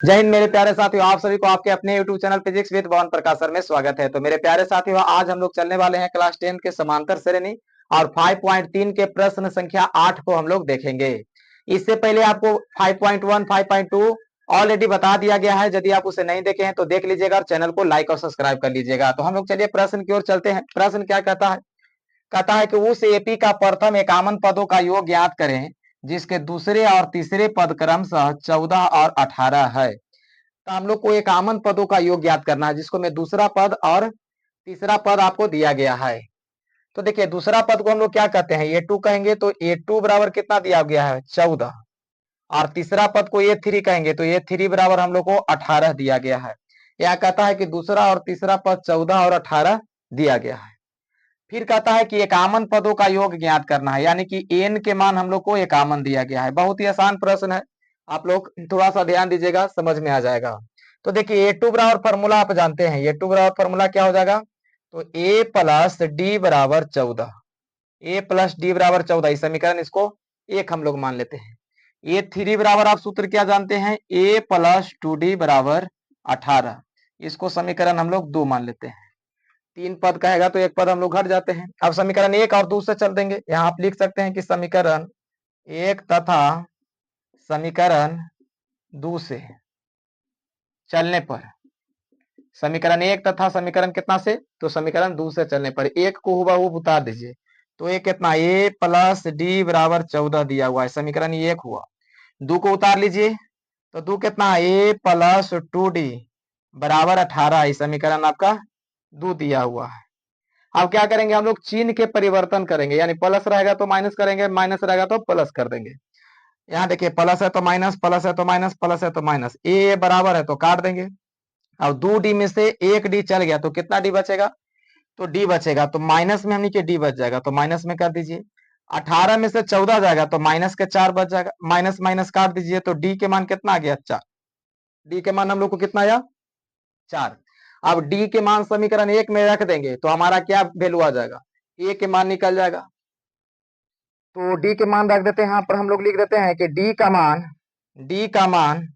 जय हिंद मेरे प्यारे साथियों, आप सभी को आपके अपने YouTube चैनल फिजिक्स विद भवन प्रकाश सर में स्वागत है। तो मेरे प्यारे साथियों, आज हम लोग चलने वाले हैं क्लास 10 के समांतर श्रेणी और 5.3 के प्रश्न संख्या 8 को हम लोग देखेंगे। इससे पहले आपको 5.1, 5.2 ऑलरेडी बता दिया गया है। यदि आप उसे नहीं देखे हैं तो देख लीजिएगा और चैनल को लाइक और सब्सक्राइब कर लीजिएगा। तो हम लोग चलिए प्रश्न की ओर चलते हैं। प्रश्न क्या कहता है? कहता है कि उस एपी का प्रथम एकावन पदों का योग ज्ञात करें जिसके दूसरे और तीसरे पद क्रमशः 14 और 18 है। तो हम लोग को एकावन पदों का योग ज्ञात करना है, जिसको मैं दूसरा पद और तीसरा पद आपको दिया गया है। तो देखिए, दूसरा पद को हम लोग क्या कहते हैं? ए टू कहेंगे। तो ए टू बराबर कितना दिया गया है? 14। और तीसरा पद को ए थ्री कहेंगे तो ए थ्री बराबर हम लोग को 18 दिया गया है। यह कहता है कि दूसरा और तीसरा पद 14 और 18 दिया गया है। फिर कहता है कि एकावन पदों का योग ज्ञात करना है, यानी कि एन के मान हम लोग को एकावन दिया गया है। बहुत ही आसान प्रश्न है, आप लोग थोड़ा सा ध्यान दीजिएगा, समझ में आ जाएगा। तो देखिए, ए टू बराबर फॉर्मूला आप जानते हैं। ए टू बराबर फॉर्मूला क्या हो जाएगा? तो ए प्लस डी बराबर 14। ए प्लस डी बराबर 14, इस समीकरण इसको एक हम लोग मान लेते हैं। ए थ्री बराबर आप सूत्र क्या जानते हैं? ए प्लस टू डी बराबर 18, इसको समीकरण हम लोग 2 मान लेते हैं। तीन पद कहेगा तो एक पद हम लोग घट जाते हैं। अब समीकरण एक और 2 से चल देंगे। यहाँ आप लिख सकते हैं कि समीकरण एक तथा समीकरण 2 से चलने पर, समीकरण एक तथा समीकरण कितना से? तो समीकरण 2 से चलने पर एक को हुबहू उतार दीजिए। तो एक कितना? ए प्लस डी बराबर 14 दिया हुआ है, समीकरण एक हुआ। 2 को उतार लीजिए तो 2 कितना? ए प्लस टू डी बराबर 18, समीकरण आपका 2 दिया हुआ है। अब क्या करेंगे? हम लोग चिन्ह के परिवर्तन करेंगे, यानी प्लस रहेगा तो माइनस करेंगे, माइनस रहेगा तो प्लस कर देंगे। यहाँ देखिए, प्लस है तो माइनस, प्लस है तो माइनस, प्लस है तो माइनस, ए बराबर है तो काट देंगे। अब 2 डी में से एक डी चल गया तो कितना डी बचेगा? तो डी बचेगा, तो माइनस में हमने के डी बच जाएगा तो माइनस में कर दीजिए। 18 में से 14 जाएगा तो माइनस के 4 बच जाएगा, माइनस माइनस काट दीजिए तो डी के मान कितना आ गया? 4। डी के मान हम लोग को कितना आया? 4। अब डी के मान समीकरण एक में रख देंगे तो हमारा क्या वैल्यू आ जाएगा? ए के मान निकल जाएगा। तो डी के मान रख देते हैं, यहाँ पर हम लोग लिख देते हैं कि डी का मान, डी का मान,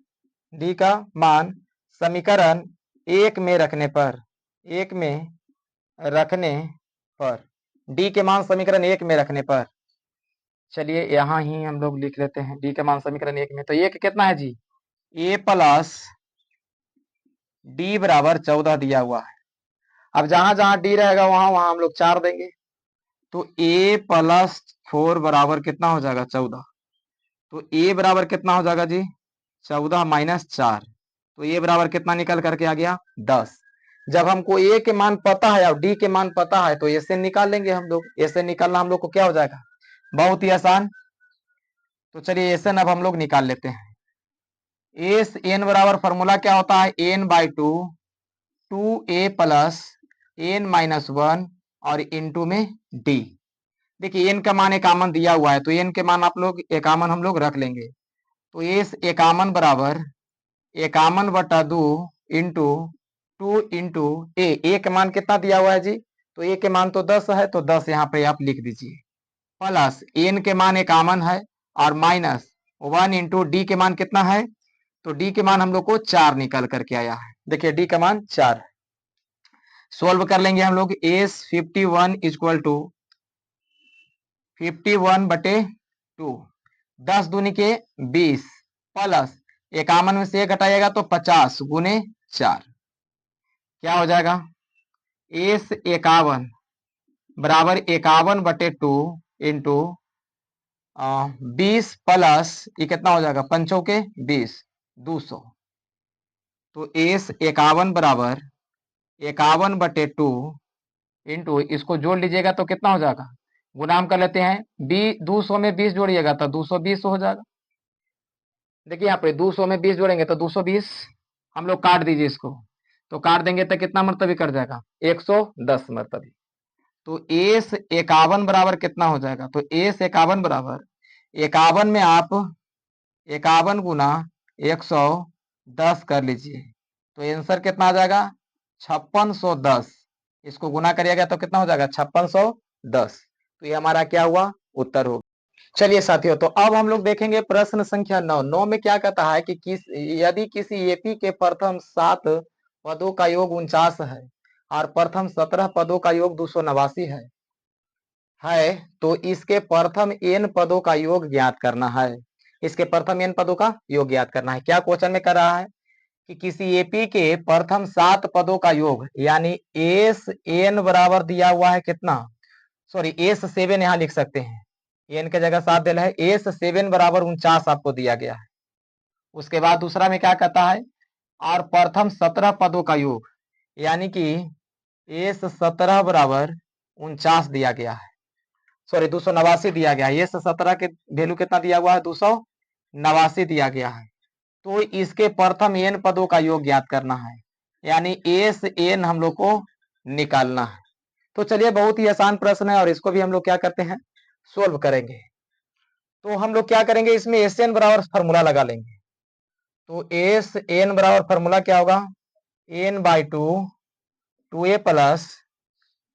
डी का मान समीकरण एक में रखने पर, एक में रखने पर, डी के मान समीकरण एक में रखने पर, चलिए यहां ही हम लोग लिख लेते हैं डी का मान समीकरण एक में। तो एक कितना है जी? ए प्लस डी बराबर 14 दिया हुआ है। अब जहां जहां डी रहेगा वहां वहां हम लोग 4 देंगे। तो ए प्लस 4 बराबर कितना हो जाएगा? 14। तो ए बराबर कितना हो जाएगा जी? 14 माइनस 4, तो ए बराबर कितना निकल करके आ गया? 10। जब हमको ए के मान पता है और डी के मान पता है तो ऐसे निकाल लेंगे हम लोग। ऐसे निकालना हम लोग को क्या हो जाएगा? बहुत ही आसान। तो चलिए ऐसे अब हम लोग निकाल लेते हैं। एस एन बराबर फॉर्मूला क्या होता है? N by two, two a plus n minus 1 और इंटू में डी। देखिए, एन का मान एकावन दिया हुआ है तो एन के मान आप लोग एकावन हम लोग रख लेंगे। तो एस एकावन बराबर एकावन बटा 2 इंटू 2 इंटू ए के मान कितना दिया हुआ है जी? तो ए के मान तो 10 है तो 10 यहाँ पे आप लिख दीजिए, प्लस एन के मान एकावन है और माइनस 1 इंटू डी के मान कितना है? तो डी के मान हम लोग को 4 निकल करके आया है। देखिए, डी का मान 4। सोल्व कर लेंगे हम लोग। एस 51 इक्वल टू 51 बटे 2, 10 दूनी के 20 प्लस एकावन में से एक घटाइएगा तो 50 गुने 4, क्या हो जाएगा? एस एकावन बराबर एकावन बटे 2 इंटू 20 प्लस ये कितना हो जाएगा? पंचों के 20, 200। तो एस एकावन बराबर एकावन बटे 2 इंटू, इसको जोड़ लीजिएगा तो कितना हो जाएगा? गुणाम कर लेते हैं, 200 में 20 जोड़िएगा तो 220 हो जाएगा। देखिए यहाँ पे 200 में 20 जोड़ेंगे तो 220, हम लोग काट दीजिए इसको। तो काट देंगे तो कितना मरतबी कर जाएगा? 110 मरतबी। तो एस एकावन बराबर कितना हो जाएगा? तो एस एकावन बराबर एकावन में आप एकावन गुना 110 कर लीजिए तो आंसर कितना आ जाएगा? 5610। इसको गुना करिएगा तो कितना हो जाएगा? 5610। तो ये हमारा क्या हुआ? उत्तर होगा। चलिए साथियों, तो अब हम लोग देखेंगे प्रश्न संख्या 9। 9 में क्या कहता है कि यदि किसी एपी के प्रथम 7 पदों का योग 49 है और प्रथम 17 पदों का योग 289 है तो इसके प्रथम n पदों का योग ज्ञात करना है। इसके प्रथम n पदों का योग ज्ञात करना है। क्या क्वेश्चन में कर रहा है कि किसी एपी के प्रथम 7 पदों का योग, यानी एस एन बराबर दिया हुआ है कितना, सॉरी एस 7 यहाँ लिख सकते हैं, एन के जगह 7 देना है, एस 7 बराबर 49 आपको दिया गया है। उसके बाद दूसरा में क्या कहता है, और प्रथम 17 पदों का योग, यानी कि एस 17 बराबर 49 दिया गया है, सॉरी 289 दिया गया है। एस 17 के वैल्यू कितना दिया हुआ है, 289 दिया गया है। तो इसके प्रथम एन पदों का योग ज्ञात करना है, यानी एस एन हम लोग को निकालना है। तो चलिए, बहुत ही आसान प्रश्न है और इसको भी हम लोग क्या करते हैं, सोल्व करेंगे। तो हम लोग क्या करेंगे, इसमें एस एन बराबर फॉर्मूला लगा लेंगे। तो एस एन बराबर फॉर्मूला क्या होगा, n by two a plus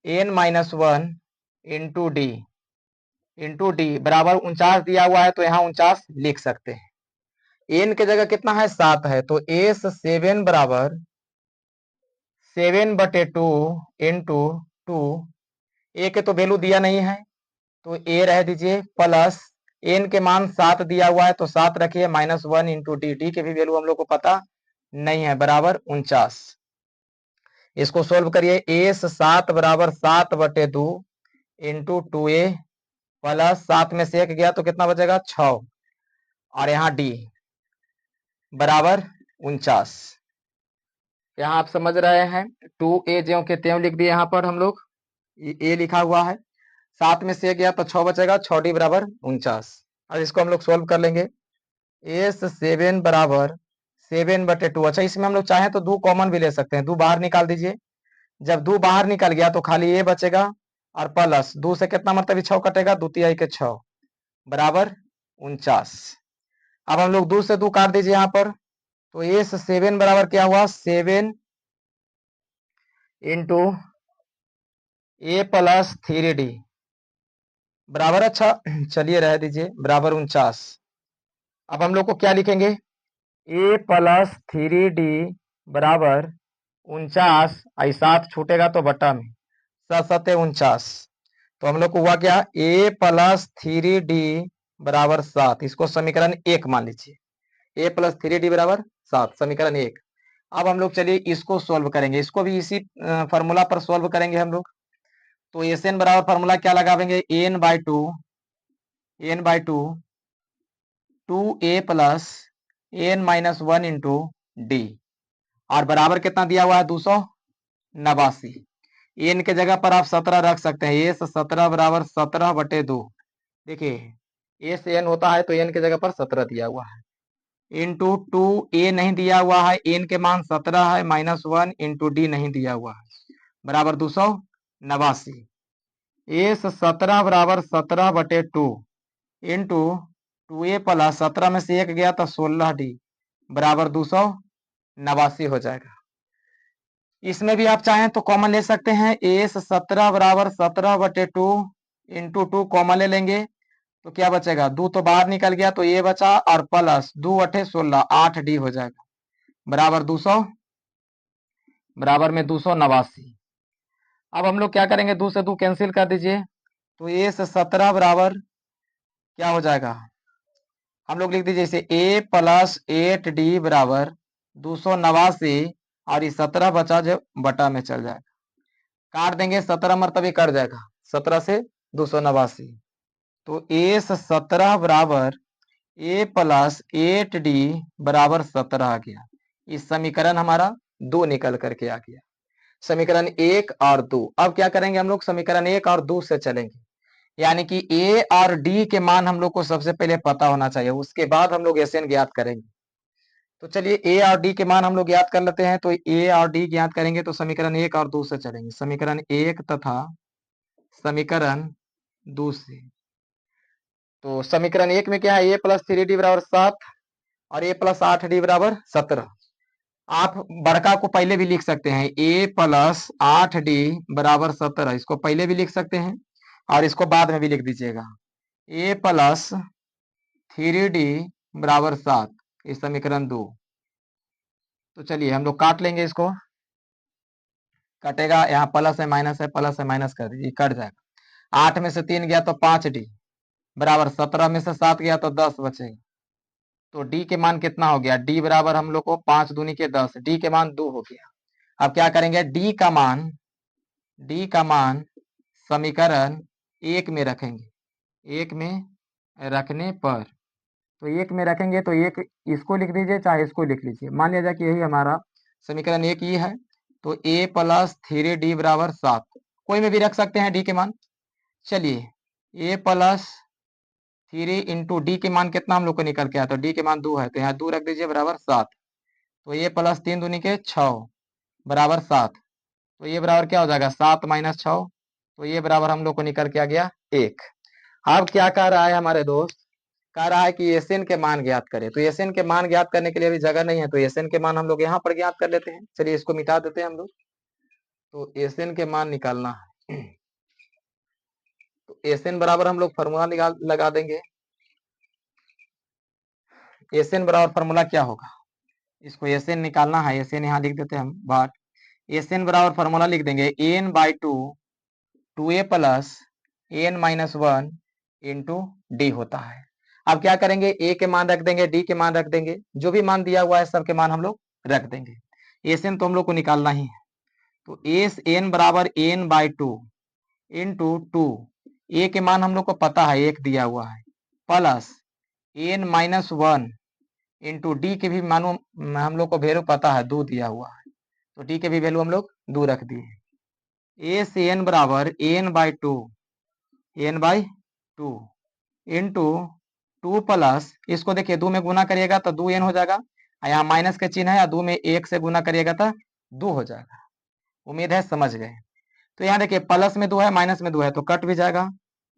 n minus 1 into d बराबर 49 दिया हुआ है, तो यहाँ 49 लिख सकते हैं। एन के जगह कितना है, 7 है, तो एस 7 बराबर 7/2 इंटू 2, ए के तो वैल्यू दिया नहीं है तो ए रह दीजिए, प्लस एन के मान 7 दिया हुआ है तो 7 रखिए, -1 इंटू डी के भी वैल्यू हम लोग को पता नहीं है, बराबर 49। इसको सोल्व करिए, एस 7 बराबर 7/2 इंटू 2a प्लस 7 में से 1 गया तो कितना बचेगा, 6, और यहाँ डी बराबर 49। यहाँ आप समझ रहे हैं, 2a ज्यों के त्यों लिख दिए, यहाँ पर हम लोग ए लिखा हुआ है, 7 में से गया तो 6 बचेगा, 6d बराबर 49। अब इसको हम लोग सोल्व कर लेंगे, एस 7 बराबर 7/2। अच्छा, इसमें हम लोग चाहें तो 2 कॉमन भी ले सकते हैं, 2 बाहर निकाल दीजिए। जब 2 बाहर निकल गया तो खाली ए बचेगा, और प्लस 2 से कितना मतलब 6 कटेगा, 2 तिहाई के 6 बराबर 49। अब हम लोग 2 से 2 काट दीजिए यहाँ पर, तो एस 7 बराबर क्या हुआ, 7 इंटू ए प्लस 3d बराबर, अच्छा चलिए रह दीजिए, बराबर 49। अब हम लोग को क्या लिखेंगे, ए प्लस 3d बराबर 49, आई 7 छूटेगा तो बटा में 7 49। तो हम लोग को हुआ क्या, ए प्लस 3d बराबर 7, इसको समीकरण 1 मान लीजिए, ए प्लस 3d बराबर 7, समीकरण 1। अब हम लोग चलिए इसको सोल्व करेंगे, इसको भी इसी फॉर्मूला पर सोल्व करेंगे हम लोग। तो एस एन बराबर फॉर्मूला क्या लगावेंगे, n by two 2a plus n minus 1 into d, और बराबर कितना दिया हुआ है, 289। एन के जगह पर आप 17 रख सकते हैं, एस 17 बराबर 17/2। देखिए एस एन होता है तो एन के जगह पर 17 दिया हुआ है, इंटू 2a नहीं दिया हुआ है, एन के मान 17 है, -1 इंटू डी नहीं दिया हुआ है, बराबर 289। एस 17 बराबर 17/2 इंटू 2a प्लस 17 में से 1 गया तो 16d बराबर 289 हो जाएगा। इसमें भी आप चाहें तो कॉमन ले सकते हैं, एस 17 बराबर 17/2 इंटू 2 कॉमन ले लेंगे तो क्या बचेगा, 2 तो बाहर निकल गया तो ये बचा, और प्लस 2 8 16, 8d हो जाएगा, बराबर 200 बराबर में 289। अब हम लोग क्या करेंगे, 2 से 2 कैंसिल कर दीजिए, तो एस 17 बराबर क्या हो जाएगा, हम लोग लिख दीजिए इसे, ए प्लस 8d बराबर 289, और ये 17 बचा जो बटा में चल जाएगा, काट देंगे, 17 मरतबे कट जाएगा, 17 से 289। तो एस 17 बराबर ए प्लस 8d बराबर 17 आ गया। इस समीकरण हमारा 2 निकल करके आ गया, समीकरण 1 और 2। अब क्या करेंगे हम लोग, समीकरण 1 और 2 से चलेंगे, यानी कि ए और डी के मान हम लोग को सबसे पहले पता होना चाहिए, उसके बाद हम लोग एस एन ज्ञात करेंगे। तो चलिए ए और डी के मान हम लोग ज्ञात कर लेते हैं। तो ए और डी ज्ञात करेंगे तो समीकरण 1 और 2 से चलेंगे, समीकरण 1 तथा समीकरण 2 से। तो समीकरण 1 में क्या है, ए प्लस 3d बराबर 7 और ए प्लस 8d बराबर 17। आप बड़का को पहले भी लिख सकते हैं, ए प्लस 8d बराबर 17, इसको पहले भी लिख सकते हैं और इसको बाद में भी लिख दीजिएगा, ए प्लस 3d बराबर 7, इस समीकरण 2। तो चलिए हम लोग काट लेंगे इसको, कटेगा, यहाँ प्लस है माइनस कर दीजिए, कट जाएगा। 8 में से 3 गया तो 5d बराबर 17 में से 7 गया तो 10 बचेगा। तो d के मान कितना हो गया, d बराबर हम लोग को 5 दूनी के 10, d के मान 2 हो गया। अब क्या करेंगे, d का मान समीकरण 1 में रखेंगे। 1 में रखने पर, तो 1 में रखेंगे तो एक इसको लिख दीजिए चाहे इसको लिख लीजिए, मान लिया जाए कि यही हमारा समीकरण 1 ही है। तो a प्लस 3d बराबर 7, कोई में भी रख सकते हैं d के मान। चलिए a प्लस 3 इंटू डी के मान कितना हम लोग को निकल के आया, तो डी के मान 2 है, तो यहाँ 2 रख दीजिए बराबर 7। तो ये प्लस 3 दूनी के 6 बराबर 7। तो ये बराबर क्या हो जाएगा, 7 माइनस 6, तो ये बराबर हम लोग को निकल के आ गया 1। अब क्या कह रहा है हमारे दोस्त, कह रहा है कि एसएन के मान ज्ञात करें। तो एसएन के मान ज्ञात करने के लिए अभी जगह नहीं है, तो एसएन के मान हम लोग यहाँ पर ज्ञात कर लेते हैं। चलिए इसको मिटा देते हैं हम लोग। तो एसएन के मान निकालना है, तो एसएन बराबर हम लोग फॉर्मूला लगा देंगे। एसएन बराबर फॉर्मूला क्या होगा, इसको एसएन निकालना है, एसएन यहाँ लिख देते हैं हम, बट एसएन बराबर फॉर्मूला लिख देंगे n by 2 2a plus n minus 1 into d होता है। अब क्या करेंगे, ए के मान रख देंगे, डी के मान रख देंगे, जो भी मान दिया हुआ है सबके मान हम लोग रख देंगे। एसएन तो हम लोग को निकालना ही है, तो एस एन बराबर एन बाई 2 इंटू 2, ए के मान हम लोग को पता है 1 दिया हुआ है, plus n minus 1 into d के भी मानो हम लोग को वैल्यू पता है 2 दिया हुआ है, तो डी के भी वैल्यू हम लोग 2 रख दिए। ए से एन बराबर एन बाई 2 इंटू 2 प्लस, इसको देखिए 2 में गुना करिएगा तो 2 एन हो जाएगा, यहाँ माइनस के चिन्ह है, 2 में 1 से गुना करिएगा तो 2 हो जाएगा। उम्मीद है समझ गए। तो यहाँ देखिए प्लस में 2 है माइनस में 2 है, तो कट भी जाएगा।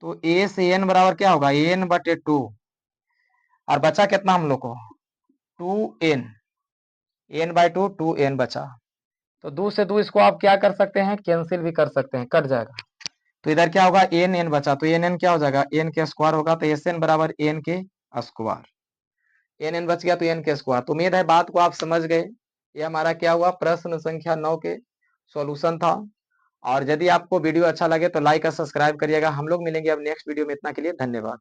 तो ए से एन बराबर क्या होगा, एन बटे 2, और बचा कितना हम लोग को 2n, एन बाई 2 2n बचा। तो 2 से 2 इसको आप क्या कर सकते हैं, कैंसिल भी कर सकते हैं, कट जाएगा। तो इधर क्या होगा, एन एन बचा, तो एन एन क्या हो जाएगा, एन के स्क्वायर होगा, तो एस एन बराबर एन के स्क्वायर, एन एन बच गया तो एन के स्क्वायर। तो उम्मीद है बात को आप समझ गए। ये हमारा क्या हुआ, प्रश्न संख्या 9 के सॉल्यूशन था। और यदि आपको वीडियो अच्छा लगे तो लाइक और सब्सक्राइब करिएगा। हम लोग मिलेंगे अब नेक्स्ट वीडियो में, इतना के लिए धन्यवाद।